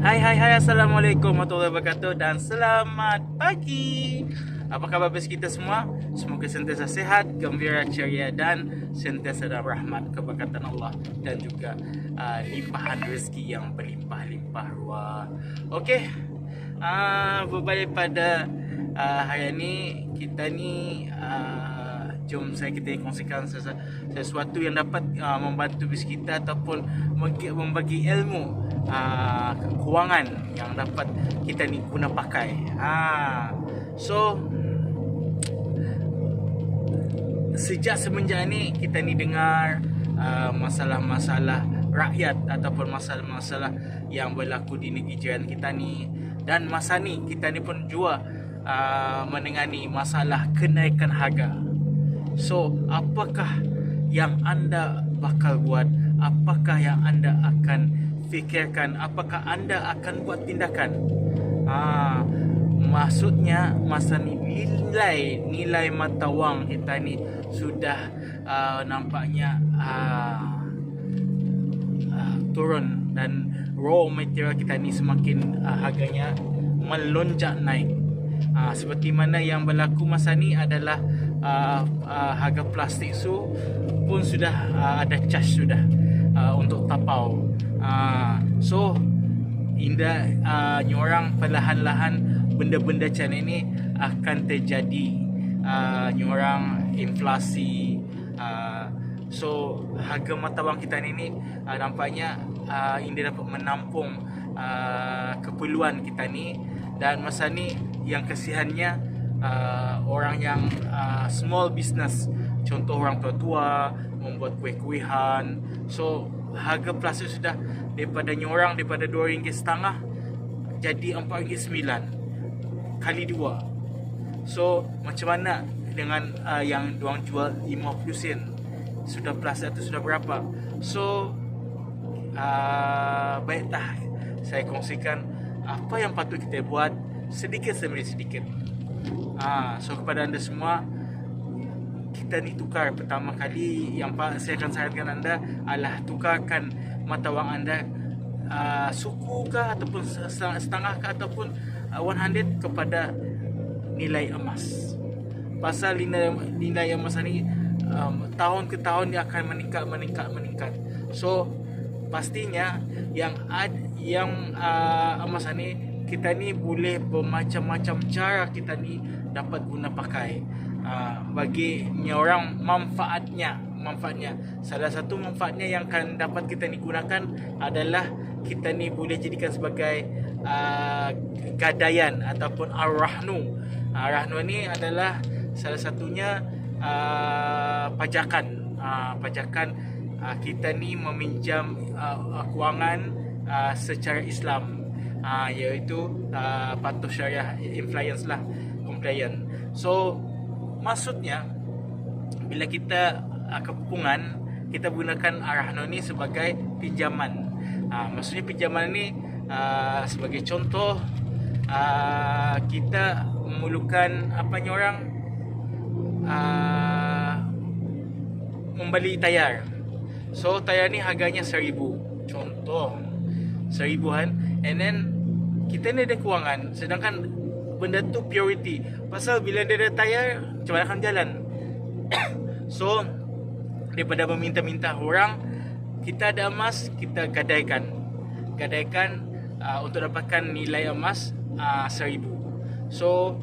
Hai, Assalamualaikum warahmatullahi wabarakatuh dan selamat pagi. Apa khabar bes kita semua? Semoga sentiasa sehat, gembira, ceria dan sentiasa dalam rahmat keberkatan Allah dan juga limpahan rezeki yang berlimpah-limpah ruah. Okey, berbalik pada hari ini kita ni jom kita kongsikan sesuatu yang dapat membantu bis kita ataupun membagi ilmu kewangan yang dapat kita ni guna pakai. So sejak semenjak ni kita ni dengar masalah-masalah rakyat ataupun masalah-masalah yang berlaku di negeri jiran kita ni, dan masa ni kita ni pun juga menengani masalah kenaikan harga. So, apakah yang anda bakal buat? Apakah yang anda akan fikirkan? Apakah anda akan buat tindakan? Maksudnya masa ni nilai mata wang kita ni sudah nampaknya turun, dan raw material kita ni semakin harganya melonjak naik. Seperti mana yang berlaku masa ni adalah harga plastik pun sudah ada charge sudah untuk tapau. So indah nyorang perlahan-lahan benda-benda macam ini akan terjadi, nyorang inflasi. So harga mata wang kita ni nampaknya India dapat menampung keperluan kita ni. Dan masa ni yang kesihannya orang yang small business, contoh orang tua-tua membuat kuih-kuihan. So harga plastik sudah daripada RM2.5 jadi RM4.9 kali 2. So macam mana dengan yang diorang jual 50 sen? Sudah plastik itu sudah berapa? So baiklah saya kongsikan apa yang patut kita buat sedikit demi sedikit. So kepada anda semua, kita ni tukar pertama kali yang saya akan sarankan anda adalah tukarkan mata wang anda suku kah ataupun setengah kah ataupun 100 kepada nilai emas. Pasal nilai emas ni tahun ke tahun dia akan meningkat. So pastinya yang emas ni kita ni boleh bermacam-macam cara kita ni dapat guna pakai. Bagi orang manfaatnya salah satu manfaatnya yang akan dapat kita ni gunakan adalah kita ni boleh jadikan sebagai gadaian ataupun ar-rahnu. Rahnu ni adalah salah satunya pajakan. Kita ni meminjam kewangan secara Islam, iaitu patuh syariah compliant. So maksudnya bila kita kepungan, kita gunakan rahnu ni sebagai pinjaman. Maksudnya pinjaman ni sebagai contoh, kita memerlukan membeli tayar. So tayar ni harganya 1,000, contoh 1,000-an, and then kita ni ada kewangan, sedangkan benda tu purity. Pasal bila dia ada tayar, macam mana akan jalan? So daripada meminta-minta orang, kita ada emas, kita gadaikan untuk dapatkan nilai emas 1,000. So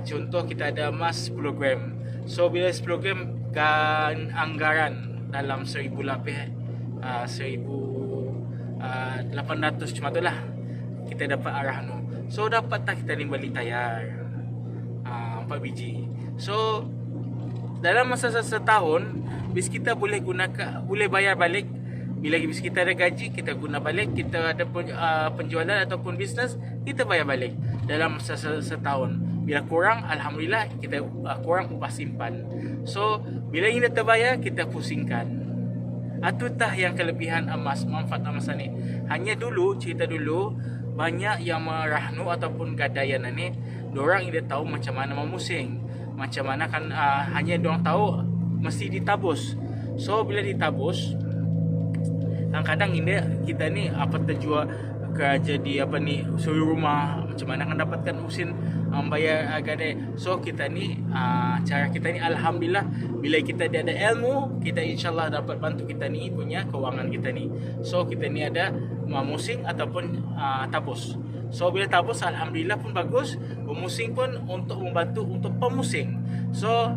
contoh kita ada emas 10 gram. So bila 10 gram kan anggaran dalam 1,000 lebih, 1,800 cuma tu lah kita dapat rahnu. So dapat tak kita ni beli tayar 4 biji. So dalam masa setahun bis kita boleh bayar balik. Bila bis kita ada gaji, kita guna balik. Kita ada penjualan ataupun bisnes, kita bayar balik dalam masa setahun. Bila kurang, alhamdulillah kita kurang upah simpan. So bila ini terbayar, kita pusingkan. Atutah yang kelebihan emas, manfaat emas ni. Hanya cerita dulu banyak yang merahnu ataupun gadaian ni, diorang tidak tahu macam mana memusing, macam mana kan, hanya diorang tahu mesti ditabus. So bila ditabus, kadang-kadang kita ni apa terjual bekerja di apa ni suri rumah, macam mana akan dapatkan usin bayar gadai. So kita ni cara kita ni alhamdulillah, bila kita ada ilmu, kita insyaallah dapat bantu kita ni punya kewangan kita ni. So kita ni ada musing ataupun tabus. So bila tabus alhamdulillah pun bagus, pemusing pun untuk membantu untuk pemusing. So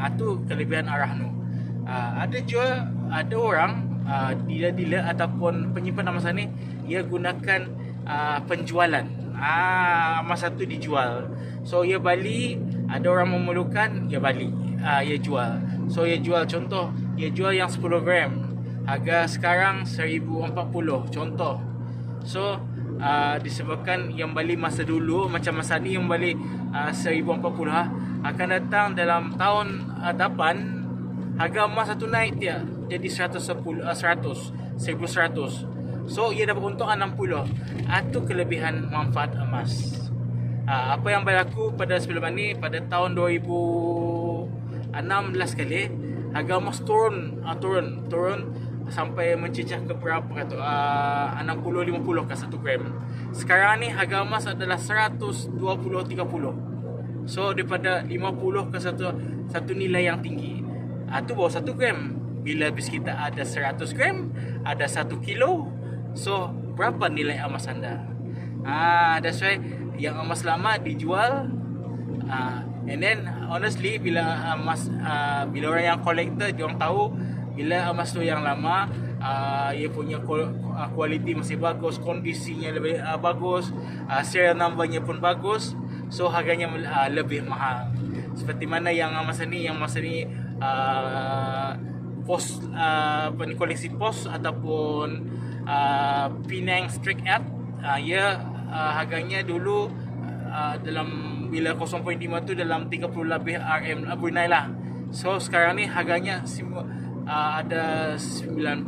itu kelebihan Arahnu. Ada juga ada orang dealer-dealer ataupun penyimpan emas ni, ia gunakan penjualan. Emas satu dijual. So ia balik, ada orang memerlukan, ia balik, ia jual. So ia jual, contoh, ia jual yang 10 gram. Harga sekarang 1040 contoh. So disebabkan yang balik masa dulu macam masa ni yang balik 1040 akan datang dalam tahun depan harga emas satu naik dia jadi 1100. So ia dapat untung 60. Itu kelebihan manfaat emas. Apa yang berlaku pada sebelum ni, pada tahun 2016 kali harga emas turun sampai mencecah ke berapa kata 60-50 ke 1 gram. Sekarang ni harga emas adalah 120-30. So daripada 50 ke satu nilai yang tinggi. Itu bawah 1 gram. Bila bis kita ada 100 gram, ada 1 kilo. So berapa nilai emas anda? That's why yang emas lama dijual. And then honestly bila emas bila orang yang collector, dia orang tahu bila emas tu yang lama, ia punya kualiti masih bagus, kondisinya lebih bagus, serial numbernya pun bagus. So harganya lebih mahal. Seperti mana yang masa ni pos koleksi pos ataupun Penang Street Art, ia harganya dulu dalam bila 0.5 tu dalam 30 lebih RM Brunei lah. So sekarang ni harganya ada 90.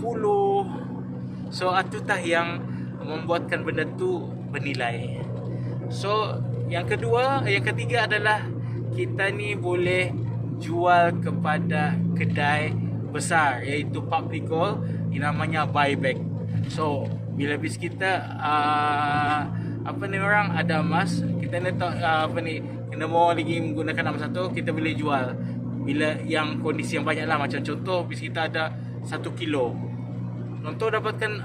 So atutah yang membuatkan benda tu bernilai. So yang ketiga adalah kita ni boleh jual kepada kedai besar, iaitu public gold, yang namanya buyback. So bila bis kita orang ada emas, kita ni kena mau lagi menggunakan emas satu, kita boleh jual bila yang kondisi yang banyak lah. Macam contoh bis kita ada 1 kilo, untuk dapatkan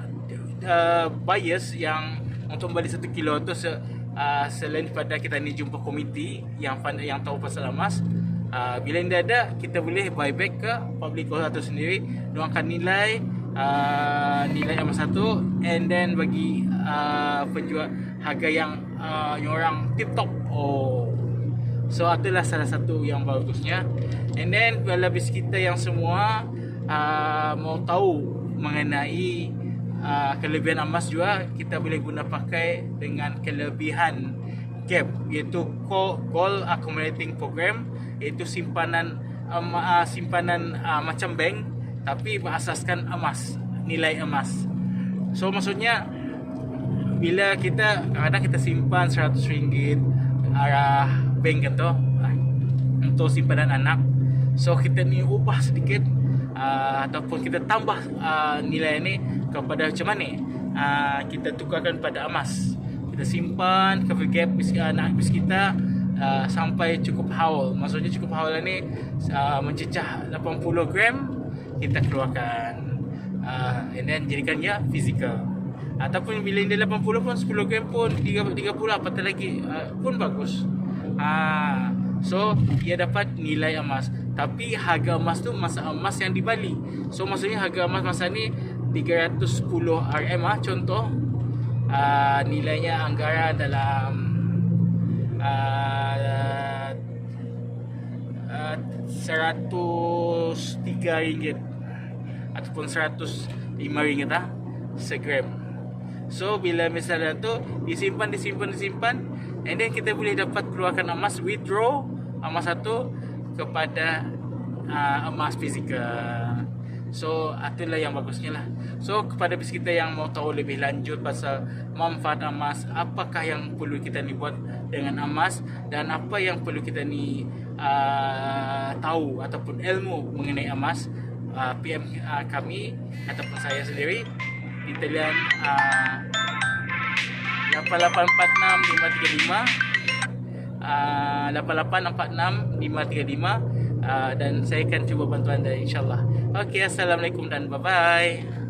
buyers yang untuk membeli 1 kilo tu selain pada kita ni jumpa komiti yang tahu pasal emas, bila dia ada, kita boleh buyback ke public gold satu sendiri. Dia akan nilai emas satu, and then bagi penjual harga yang orang tip top. So itulah salah satu yang bagusnya. And then bila bis kita yang semua mau tahu mengenai kelebihan emas juga, kita boleh guna pakai dengan kelebihan GAP, iaitu Gold Accumulating Program, iaitu simpanan macam bank tapi berasaskan emas, nilai emas. So maksudnya bila kadang kita simpan RM100 arah bank gitu untuk simpanan anak, so kita ni ubah sedikit ataupun kita tambah nilai ni kepada macam mana, kita tukarkan pada emas. Kita simpan ke gap anak bis kita sampai cukup haul. Maksudnya cukup haul ni mencecah 80 gram, kita keluarkan and then jadikannya fizikal. Ataupun bila dia 80 pun 10 gram pun 30 apatah lagi pun bagus. So ia dapat nilai emas, tapi harga emas tu masa emas yang di Bali. So maksudnya harga emas masa ni 310 RM contoh, nilainya anggaran dalam RM103 ataupun RM105 segram. So bila misalnya tu disimpan, and then kita boleh dapat keluarkan emas, withdraw emas satu kepada emas fizikal. So itulah yang bagusnya lah. So kepada bis kita yang mau tahu lebih lanjut pasal manfaat emas, apakah yang perlu kita ni buat dengan emas, dan apa yang perlu kita ni tahu ataupun ilmu mengenai emas, PM kami ataupun saya sendiri di talian 8846 535 dan saya akan cuba bantu anda, insyaallah. Okey, assalamualaikum dan bye bye.